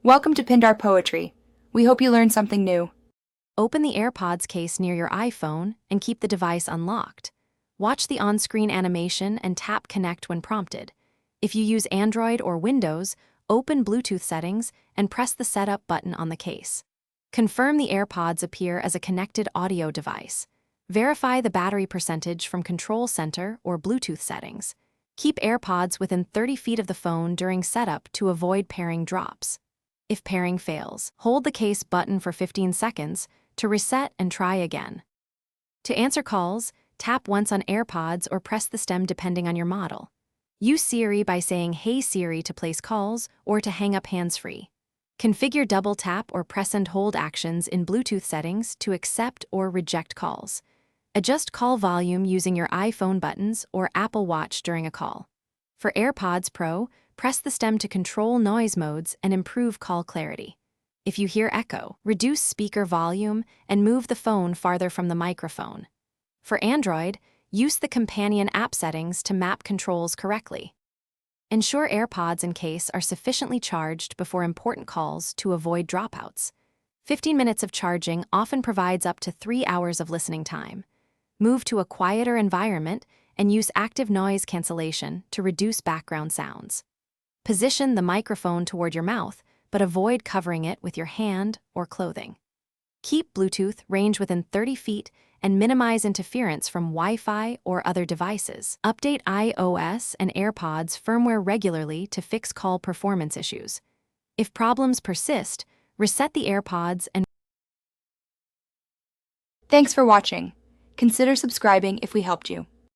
Welcome to Pindar Poetry. We hope you learned something new. Open the Airpods case near your iPhone and keep the device unlocked. Watch the on-screen animation and tap Connect when prompted. If you use Android or Windows, open Bluetooth settings and press the Setup button on the case. Confirm the Airpods appear as a connected audio device. Verify the battery percentage from Control Center or Bluetooth settings. Keep Airpods within 30 feet of the phone during setup to avoid pairing drops. If pairing fails, hold the case button for 15 seconds to reset and try again. To answer calls, tap once on Airpods or press the stem depending on your model. Use Siri by saying "Hey Siri" to place calls or to hang up hands-free. Configure double tap or press and hold actions in Bluetooth settings to accept or reject calls. Adjust call volume using your iPhone buttons or Apple Watch during a call. For Airpods Pro, press the stem to control noise modes and improve call clarity. If you hear echo, reduce speaker volume and move the phone farther from the microphone. For Android, use the companion app settings to map controls correctly. Ensure Airpods and case are sufficiently charged before important calls to avoid dropouts. 15 minutes of charging often provides up to 3 hours of listening time. Move to a quieter environment and use active noise cancellation to reduce background sounds. Position the microphone toward your mouth, but avoid covering it with your hand or clothing. Keep Bluetooth range within 30 feet and minimize interference from Wi-Fi or other devices. Update iOS and Airpods firmware regularly to fix call performance issues. If problems persist, reset the Airpods and Thanks for watching. Consider subscribing if we helped you.